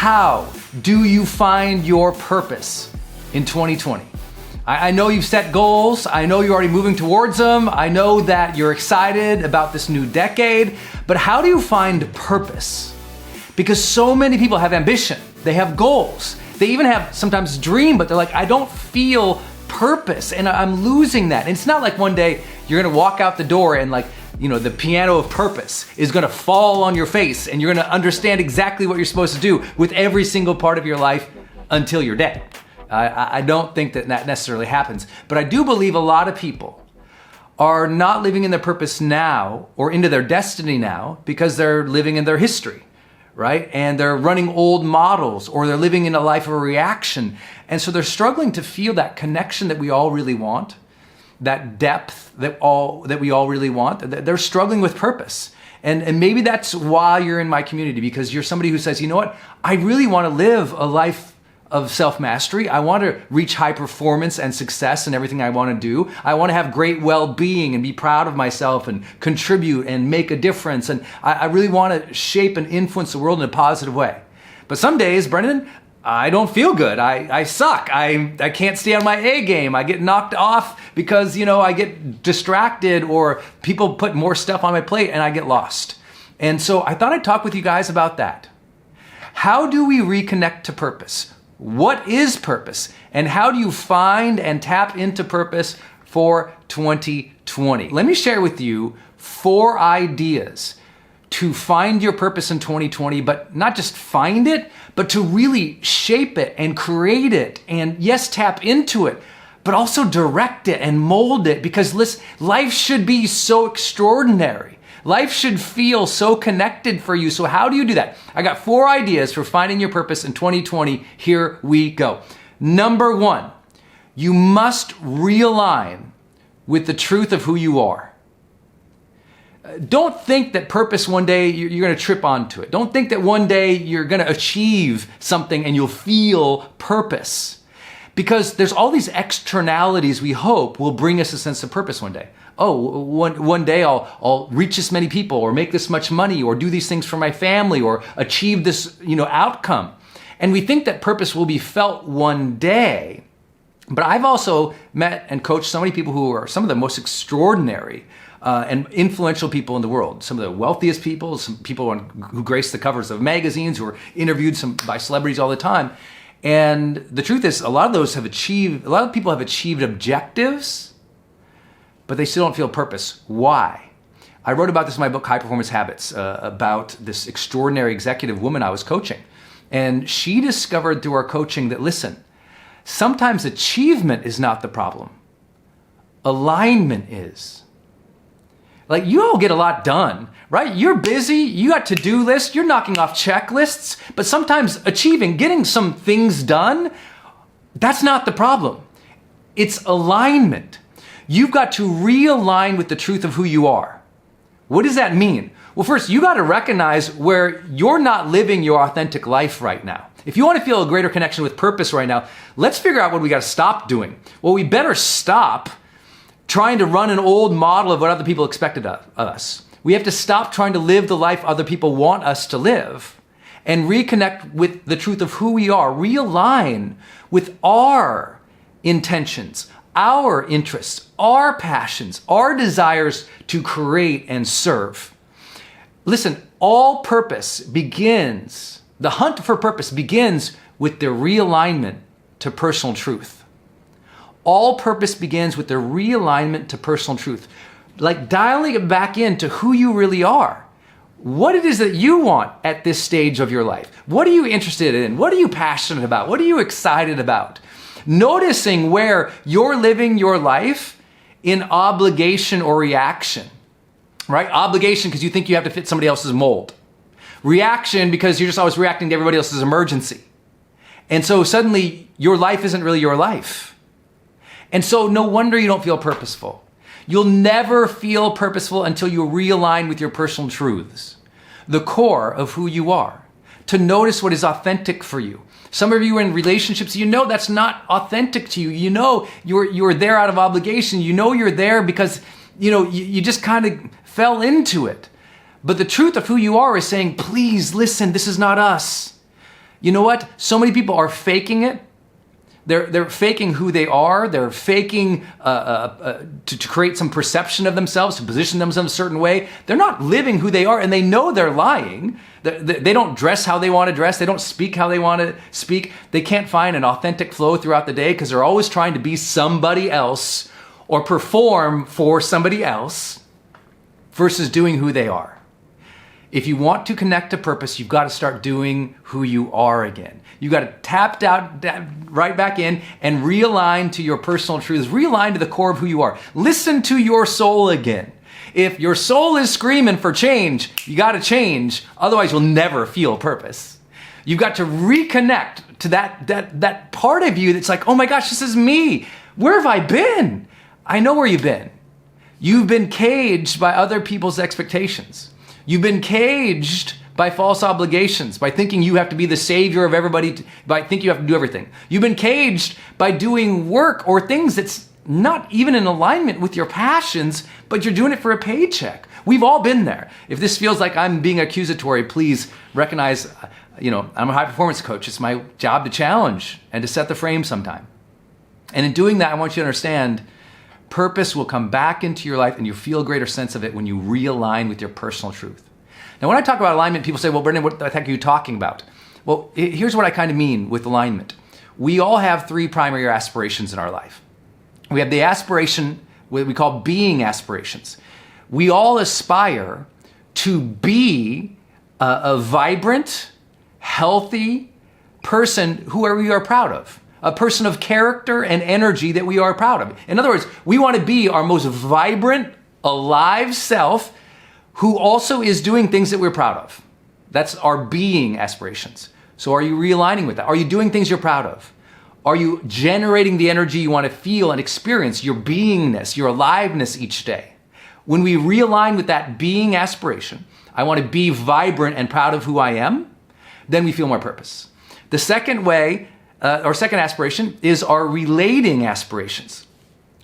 How do you find your purpose in 2020? I know you've set goals. I know you're already moving towards them. I know that you're excited about this new decade, but how do you find purpose? Because so many people have ambition. They have goals. They even have sometimes dream, but they're like, I don't feel purpose and I'm losing that. And it's not like one day you're gonna walk out the door and the piano of purpose is gonna fall on your face and you're gonna understand exactly what you're supposed to do with every single part of your life until you're dead. I don't think that necessarily happens, but I do believe a lot of people are not living in their purpose now or into their destiny now because they're living in their history, right? And they're running old models or they're living in a life of reaction. And so they're struggling to feel that connection that we all really want, that depth that we all really want. They're struggling with purpose. And maybe that's why you're in my community, because you're somebody who says, you know what, I really want to live a life of self-mastery. I want to reach high performance and success in everything I want to do. I want to have great well-being and be proud of myself and contribute and make a difference. And I really want to shape and influence the world in a positive way. But some days, Brendon, I don't feel good. I suck. I can't stay on my A game. I get knocked off because, I get distracted or people put more stuff on my plate and I get lost. And so I thought I'd talk with you guys about that. How do we reconnect to purpose? What is purpose? And how do you find and tap into purpose for 2020? Let me share with you 4 ideas to find your purpose in 2020, but not just find it, but to really shape it and create it and yes, tap into it, but also direct it and mold it, because listen, life should be so extraordinary. Life should feel so connected for you. So how do you do that? I got 4 ideas for finding your purpose in 2020. Here we go. Number 1, you must realign with the truth of who you are. Don't think that purpose one day you're going to trip onto it. Don't think that one day you're going to achieve something and you'll feel purpose. Because there's all these externalities we hope will bring us a sense of purpose one day. Oh, one day I'll reach this many people or make this much money or do these things for my family or achieve this, outcome. And we think that purpose will be felt one day. But I've also met and coached so many people who are some of the most extraordinary and influential people in the world. Some of the wealthiest people, some people who grace the covers of magazines, who are interviewed by celebrities all the time. And the truth is, a lot of people have achieved objectives, but they still don't feel purpose. Why? I wrote about this in my book, High Performance Habits, about this extraordinary executive woman I was coaching. And she discovered through our coaching that, listen, sometimes achievement is not the problem. Alignment is. Like, you all get a lot done, right? You're busy, you got to-do lists, you're knocking off checklists, but sometimes getting some things done, that's not the problem. It's alignment. You've got to realign with the truth of who you are. What does that mean? Well, first, you got to recognize where you're not living your authentic life right now. If you want to feel a greater connection with purpose right now, let's figure out what we got to stop doing. Well, we better stop trying to run an old model of what other people expected of us. We have to stop trying to live the life other people want us to live and reconnect with the truth of who we are, realign with our intentions, our interests, our passions, our desires to create and serve. Listen, all purpose begins, the hunt for purpose begins with the realignment to personal truth. All purpose begins with the realignment to personal truth. Like dialing it back into who you really are. What it is that you want at this stage of your life. What are you interested in? What are you passionate about? What are you excited about? Noticing where you're living your life in obligation or reaction, right? Obligation because you think you have to fit somebody else's mold. Reaction because you're just always reacting to everybody else's emergency. And so suddenly your life isn't really your life. And so no wonder you don't feel purposeful. You'll never feel purposeful until you realign with your personal truths, the core of who you are, to notice what is authentic for you. Some of you are in relationships, that's not authentic to you. You're there out of obligation. You're there because, you just kind of fell into it. But the truth of who you are is saying, please listen, this is not us. You know what? So many people are faking it. They're faking who they are. They're faking to create some perception of themselves, to position themselves a certain way. They're not living who they are, and they know they're lying. They don't dress how they want to dress. They don't speak how they want to speak. They can't find an authentic flow throughout the day because they're always trying to be somebody else or perform for somebody else versus doing who they are. If you want to connect to purpose, you've got to start doing who you are again. You've got to tap right back in and realign to your personal truths. Realign to the core of who you are. Listen to your soul again. If your soul is screaming for change, you got to change. Otherwise, you'll never feel purpose. You've got to reconnect to that part of you that's like, oh my gosh, this is me. Where have I been? I know where you've been. You've been caged by other people's expectations. You've been caged by false obligations, by thinking you have to be the savior of everybody, by thinking you have to do everything. You've been caged by doing work or things that's not even in alignment with your passions, but you're doing it for a paycheck. We've all been there. If this feels like I'm being accusatory, please recognize, I'm a high performance coach. It's my job to challenge and to set the frame sometime. And in doing that, I want you to understand purpose will come back into your life and you feel a greater sense of it when you realign with your personal truth. Now, when I talk about alignment, people say, well, Brendon, what the heck are you talking about? Well, here's what I kind of mean with alignment. We all have three primary aspirations in our life. We have the aspiration, what we call being aspirations. We all aspire to be a vibrant, healthy person who we are proud of. A person of character and energy that we are proud of. In other words, we want to be our most vibrant, alive self who also is doing things that we're proud of. That's our being aspirations. So are you realigning with that? Are you doing things you're proud of? Are you generating the energy you want to feel and experience, your beingness, your aliveness each day? When we realign with that being aspiration, I want to be vibrant and proud of who I am, then we feel more purpose. The second way, our second aspiration is our relating aspirations.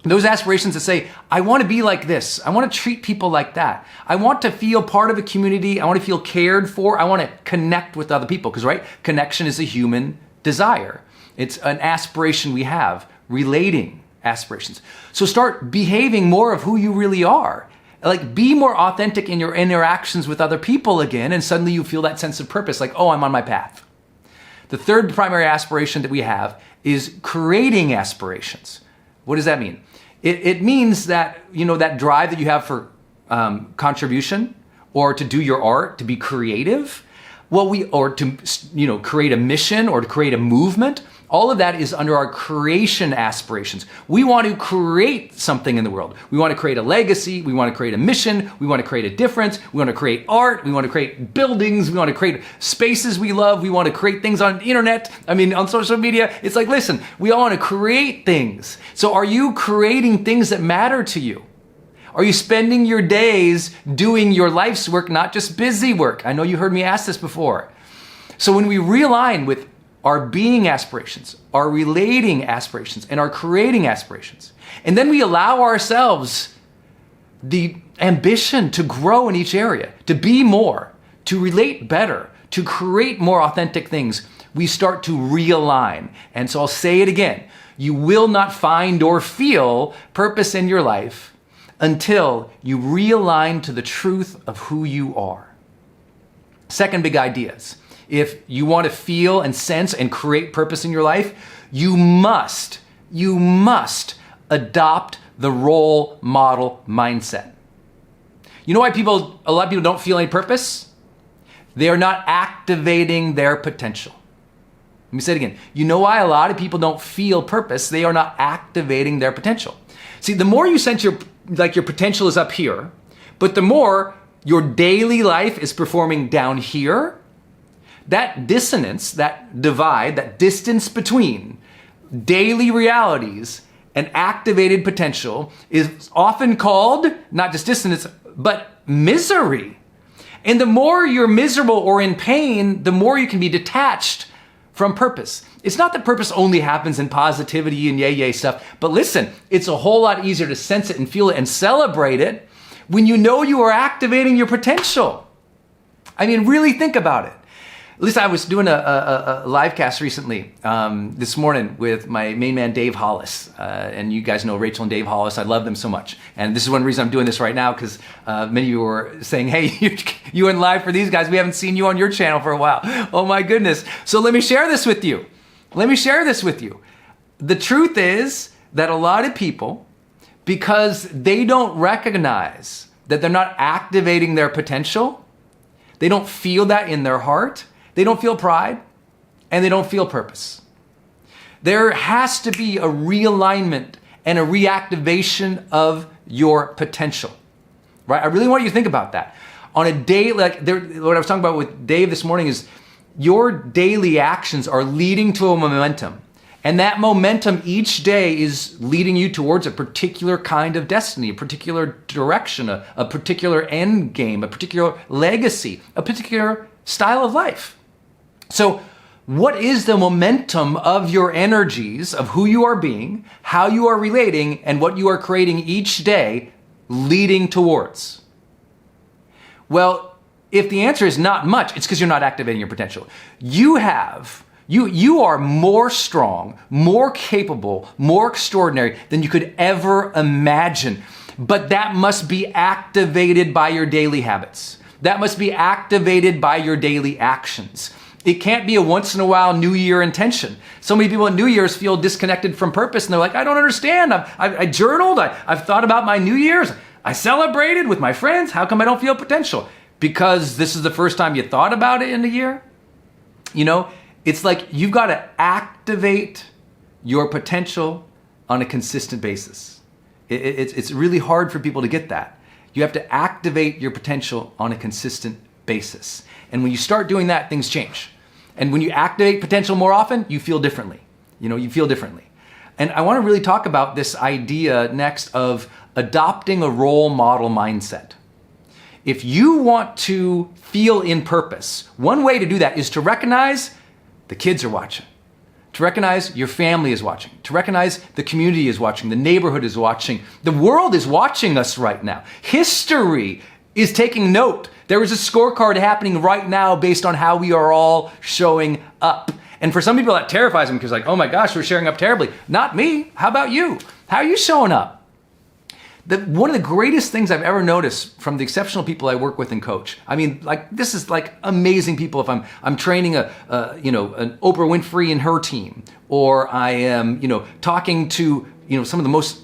Those aspirations that say, I want to be like this. I want to treat people like that. I want to feel part of a community. I want to feel cared for. I want to connect with other people because, right, connection is a human desire. It's an aspiration we have, relating aspirations. So start behaving more of who you really are. Like be more authentic in your interactions with other people again, and suddenly you feel that sense of purpose, like, oh, I'm on my path. The third primary aspiration that we have is creating aspirations. What does that mean? It means that, that drive that you have for contribution or to do your art, to be creative, or to, create a mission or to create a movement. All of that is under our creation aspirations. We want to create something in the world. We want to create a legacy. We want to create a mission. We want to create a difference. We want to create art. We want to create buildings. We want to create spaces we love. We want to create things on the internet. On social media. It's like, listen, we all want to create things. So are you creating things that matter to you? Are you spending your days doing your life's work, not just busy work? I know you heard me ask this before. So when we realign with our being aspirations, our relating aspirations, and our creating aspirations, and then we allow ourselves the ambition to grow in each area, to be more, to relate better, to create more authentic things, we start to realign. And so I'll say it again, you will not find or feel purpose in your life until you realign to the truth of who you are. Second big idea is, if you want to feel and sense and create purpose in your life, you must adopt the role model mindset. You know why a lot of people don't feel any purpose? They are not activating their potential. Let me say it again. You know why a lot of people don't feel purpose? They are not activating their potential. See, the more you sense your potential is up here, but the more your daily life is performing down here, that dissonance, that divide, that distance between daily realities and activated potential is often called not just dissonance, but misery. And the more you're miserable or in pain, the more you can be detached from purpose. It's not that purpose only happens in positivity and yay stuff, but listen, it's a whole lot easier to sense it and feel it and celebrate it when you know you are activating your potential. Really think about it. Listen, I was doing a live cast recently this morning with my main man, Dave Hollis. And you guys know Rachel and Dave Hollis. I love them so much. And this is one reason I'm doing this right now, because many of you were saying, hey, you went live for these guys. We haven't seen you on your channel for a while. Oh my goodness. So let me share this with you. The truth is that a lot of people, because they don't recognize that they're not activating their potential, they don't feel that in their heart, they don't feel pride, and they don't feel purpose. There has to be a realignment and a reactivation of your potential, right? I really want you to think about that. On a day, what I was talking about with Dave this morning is your daily actions are leading to a momentum. And that momentum each day is leading you towards a particular kind of destiny, a particular direction, a particular end game, a particular legacy, a particular style of life. So what is the momentum of your energies, of who you are being, how you are relating, and what you are creating each day leading towards? Well, if the answer is not much, it's because you're not activating your potential. You are more strong, more capable, more extraordinary than you could ever imagine. But that must be activated by your daily habits. That must be activated by your daily actions. It can't be a once in a while New Year intention. So many people at New Year's feel disconnected from purpose, and they're like, I don't understand. I journaled, I've thought about my New Year's, I celebrated with my friends. How come I don't feel potential? Because this is the first time you thought about it in a year? You know, it's like you've got to activate your potential on a consistent basis. It's really hard for people to get that. You have to activate your potential on a consistent basis. And when you start doing that, things change. And when you activate potential more often, you feel differently. You feel differently. And I want to really talk about this idea next of adopting a role model mindset. If you want to feel in purpose, one way to do that is to recognize the kids are watching, to recognize your family is watching, to recognize the community is watching, the neighborhood is watching, the world is watching us right now. History is taking note. There is a scorecard happening right now based on how we are all showing up. And for some people that terrifies them because oh my gosh, we're showing up terribly. Not me. How about you? How are you showing up? One of the greatest things I've ever noticed from the exceptional people I work with and coach. I mean, this is amazing people. If I'm training an Oprah Winfrey and her team, or I am talking to some of the most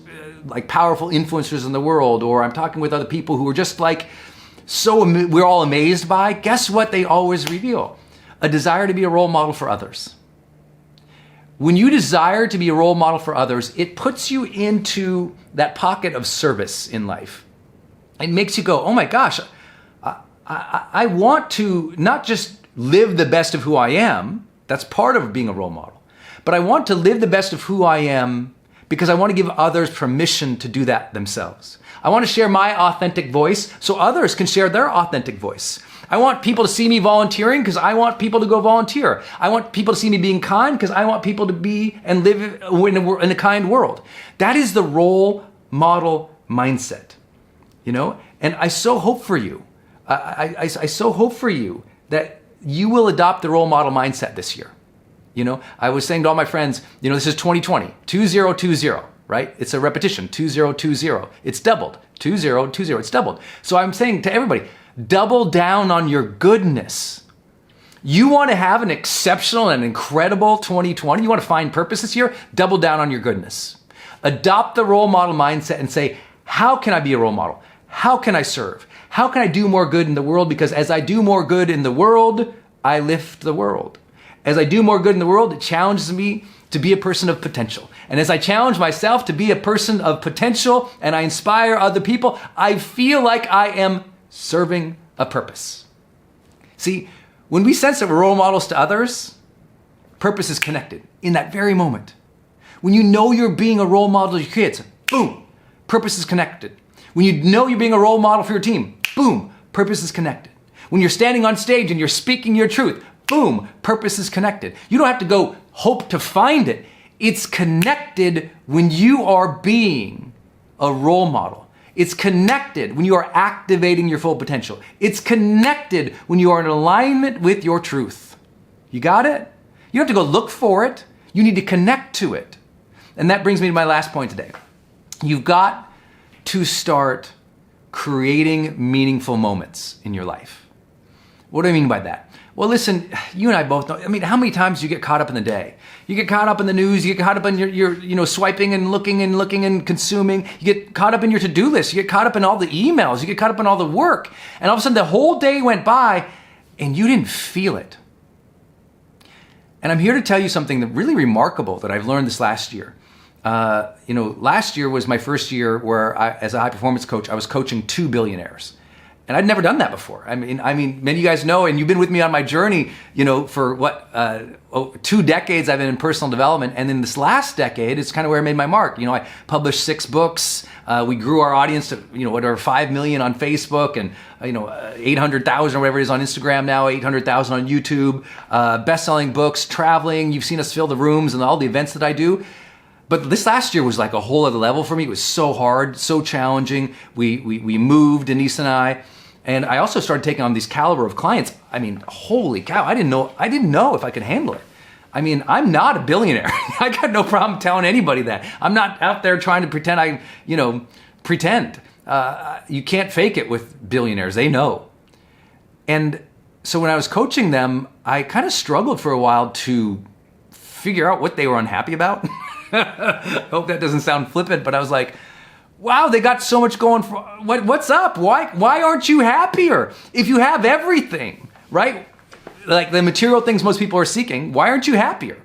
powerful influencers in the world, or I'm talking with other people who are just we're all amazed by. Guess what they always reveal? A desire to be a role model for others. When you desire to be a role model for others, it puts you into that pocket of service in life. It makes you go, oh my gosh, I want to not just live the best of who I am. That's part of being a role model. But I want to live the best of who I am because I want to give others permission to do that themselves. I want to share my authentic voice so others can share their authentic voice. I want people to see me volunteering because I want people to go volunteer. I want people to see me being kind because I want people to be and live in a kind world. That is the role model mindset, And I so hope for you. I so hope for you that you will adopt the role model mindset this year. I was saying to all my friends, this is 2020, 2020, right? It's a repetition, 2020. It's doubled, 2020, it's doubled. So I'm saying to everybody, double down on your goodness. You want to have an exceptional and incredible 2020? You want to find purpose this year? Double down on your goodness. Adopt the role model mindset and say, how can I be a role model? How can I serve? How can I do more good in the world? Because as I do more good in the world, I lift the world. As I do more good in the world, it challenges me to be a person of potential. And as I challenge myself to be a person of potential and I inspire other people, I feel like I am serving a purpose. See, when we sense that we're role models to others, purpose is connected in that very moment. When you know you're being a role model to your kids, boom, purpose is connected. When you know you're being a role model for your team, boom, purpose is connected. When you're standing on stage and you're speaking your truth, boom, purpose is connected. You don't have to go hope to find it. It's connected when you are being a role model. It's connected when you are activating your full potential. It's connected when you are in alignment with your truth. You got it? You don't have to go look for it. You need to connect to it. And that brings me to my last point today. You've got to start creating meaningful moments in your life. What do I mean by that? Well, listen, you and I both know, how many times do you get caught up in the day? You get caught up in the news, you get caught up in your swiping and looking and consuming. You get caught up in your to-do list, you get caught up in all the emails, you get caught up in all the work. And all of a sudden the whole day went by and you didn't feel it. And I'm here to tell you something that really remarkable that I've learned this last year. Last year was my first year where as a high performance coach, I was coaching 2 billionaires. And I'd never done that before. I mean, many of you guys know, and you've been with me on my journey, for 2 decades I've been in personal development. And in this last decade, it's kind of where I made my mark. I published 6 books. We grew our audience to, 5 million on Facebook and, 800,000 or whatever it is on Instagram now, 800,000 on YouTube, best-selling books, traveling. You've seen us fill the rooms and all the events that I do. But this last year was like a whole other level for me. It was so hard, so challenging. We moved, Denise and I. And I also started taking on these caliber of clients. Holy cow, I didn't know if I could handle it. I'm not a billionaire. I got no problem telling anybody that. I'm not out there trying to pretend pretend. You can't fake it with billionaires. They know. And so when I was coaching them, I kind of struggled for a while to figure out what they were unhappy about. Hope that doesn't sound flippant, but I was like, wow, they got so much going for, what's up? Why aren't you happier? If you have everything, right? Like the material things most people are seeking, why aren't you happier?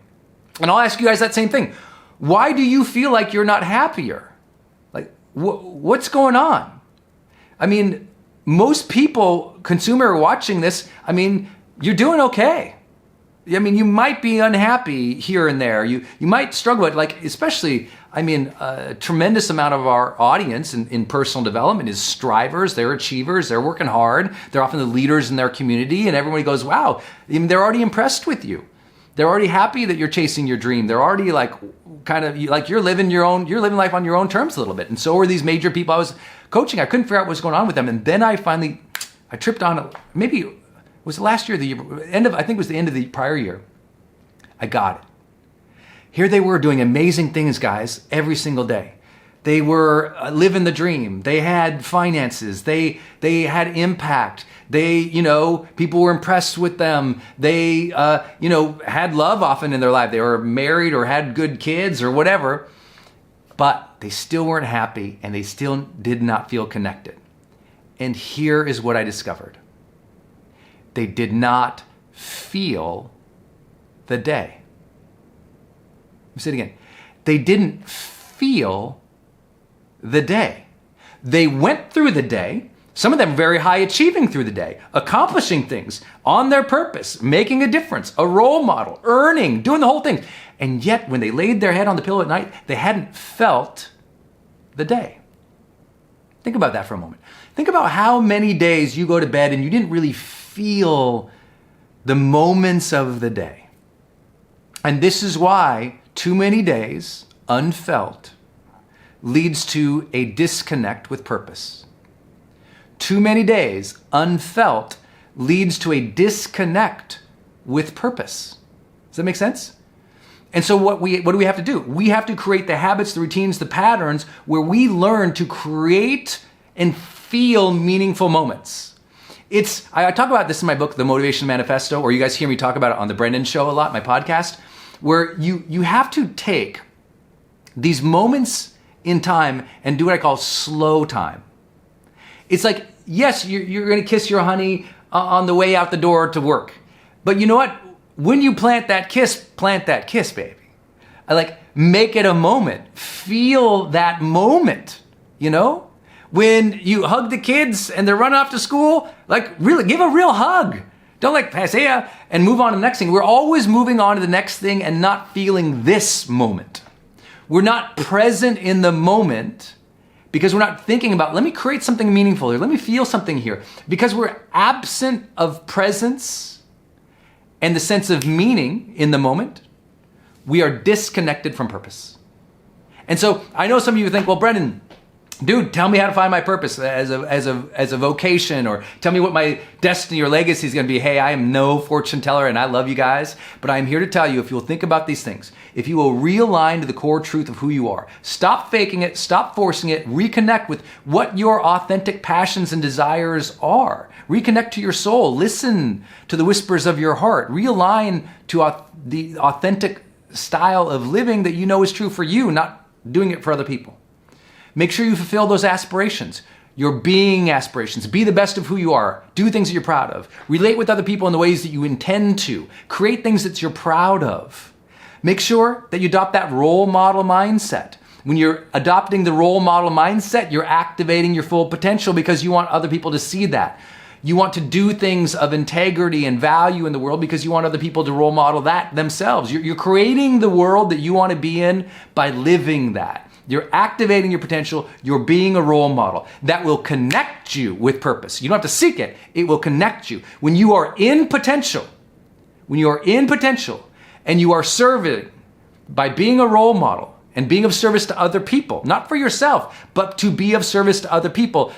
And I'll ask you guys that same thing. Why do you feel like you're not happier? Like, what's going on? Most people, consumer watching this, you're doing okay. You might be unhappy here and there. You might struggle with, especially, a tremendous amount of our audience in personal development is strivers, they're achievers, they're working hard, they're often the leaders in their community, and everybody goes, wow, they're already impressed with you. They're already happy that you're chasing your dream. They're already you're living life on your own terms a little bit. And so are these major people I was coaching. I couldn't figure out what's going on with them. And then I tripped on, maybe was it last year, I think it was the end of the prior year. I got it. Here they were doing amazing things, guys, every single day. They were living the dream. They had finances. They had impact. People were impressed with them. They, had love often in their life. They were married or had good kids or whatever, but they still weren't happy and they still did not feel connected. And here is what I discovered. They did not feel the day. Let me say it again. They didn't feel the day. They went through the day, some of them very high achieving through the day, accomplishing things on their purpose, making a difference, a role model, earning, doing the whole thing. And yet when they laid their head on the pillow at night, they hadn't felt the day. Think about that for a moment. Think about how many days you go to bed and you didn't really feel the moments of the day. And this is why too many days unfelt leads to a disconnect with purpose. Too many days unfelt leads to a disconnect with purpose. Does that make sense? And so what do we have to do? We have to create the habits, the routines, the patterns where we learn to create and feel meaningful moments. I talk about this in my book, The Motivation Manifesto, or you guys hear me talk about it on the Brendon show a lot, my podcast, where you have to take these moments in time and do what I call slow time. It's like, yes, you're going to kiss your honey on the way out the door to work. But you know what? When you plant that kiss, baby. Make it a moment. Feel that moment, When you hug the kids and they're running off to school, really give a real hug. Don't say ya and move on to the next thing. We're always moving on to the next thing and not feeling this moment. We're not present in the moment because we're not thinking about, let me create something meaningful here. Let me feel something here. Because we're absent of presence and the sense of meaning in the moment, we are disconnected from purpose. And so I know some of you think, well, Brendon, Dude, tell me how to find my purpose as a vocation, or tell me what my destiny or legacy is going to be. Hey, I am no fortune teller and I love you guys, but I'm here to tell you, if you'll think about these things, if you will realign to the core truth of who you are, stop faking it, stop forcing it, reconnect with what your authentic passions and desires are. Reconnect to your soul, listen to the whispers of your heart, realign to the authentic style of living that you know is true for you, not doing it for other people. Make sure you fulfill those aspirations, your being aspirations. Be the best of who you are. Do things that you're proud of. Relate with other people in the ways that you intend to. Create things that you're proud of. Make sure that you adopt that role model mindset. When you're adopting the role model mindset, you're activating your full potential because you want other people to see that. You want to do things of integrity and value in the world because you want other people to role model that themselves. You're creating the world that you want to be in by living that. You're activating your potential. You're being a role model that will connect you with purpose. You don't have to seek it. It will connect you. When you are in potential, and you are serving by being a role model and being of service to other people, not for yourself, but to be of service to other people,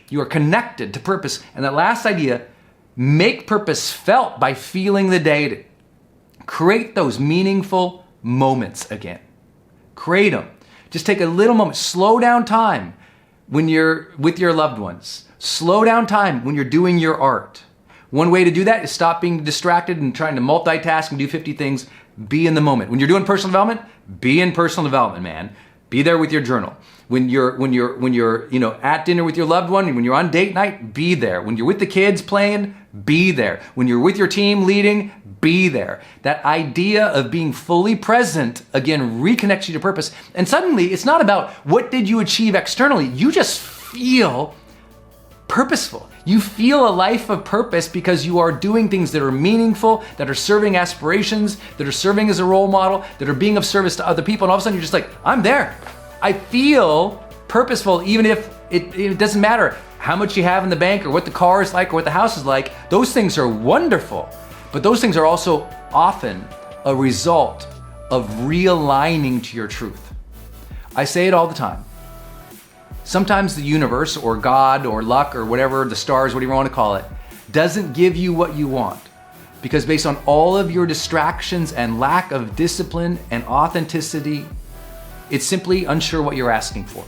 you are connected to purpose. And that last idea, make purpose felt by feeling the day. Create those meaningful moments again. Create them. Just take a little moment. Slow down time when you're with your loved ones. Slow down time when you're doing your art. One way to do that is stop being distracted and trying to multitask and do 50 things. Be in the moment. When you're doing personal development, be in personal development, man. Be there with your journal. When you're at dinner with your loved one, when you're on date night, be there. When you're with the kids playing, be there. When you're with your team leading, be there. That idea of being fully present, again, reconnects you to purpose. And suddenly, it's not about what did you achieve externally. You just feel purposeful. You feel a life of purpose because you are doing things that are meaningful, that are serving aspirations, that are serving as a role model, that are being of service to other people. And all of a sudden, you're just like, I'm there. I feel purposeful, even if it doesn't matter how much you have in the bank or what the car is like or what the house is like. Those things are wonderful. But those things are also often a result of realigning to your truth. I say it all the time. Sometimes the universe or God or luck or whatever, the stars, whatever you want to call it, doesn't give you what you want. Because based on all of your distractions and lack of discipline and authenticity, it's simply unsure what you're asking for.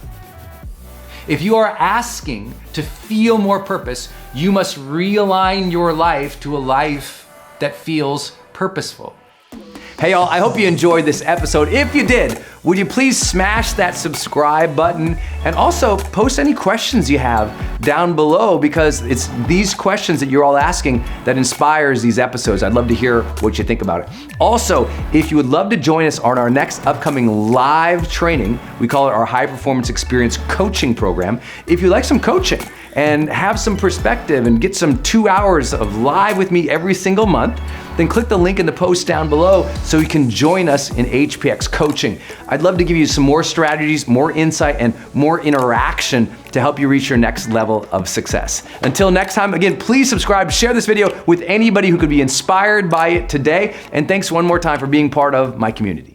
If you are asking to feel more purpose, you must realign your life to a life that feels purposeful. Hey y'all, I hope you enjoyed this episode. If you did, would you please smash that subscribe button and also post any questions you have down below, because it's these questions that you're all asking that inspires these episodes. I'd love to hear what you think about it. Also, if you would love to join us on our next upcoming live training, we call it our High Performance Experience Coaching Program. If you like some coaching and have some perspective and get some 2 hours of live with me every single month, then click the link in the post down below so you can join us in HPX coaching. I'd love to give you some more strategies, more insight, and more interaction to help you reach your next level of success. Until next time, again, please subscribe, share this video with anybody who could be inspired by it today, and thanks one more time for being part of my community.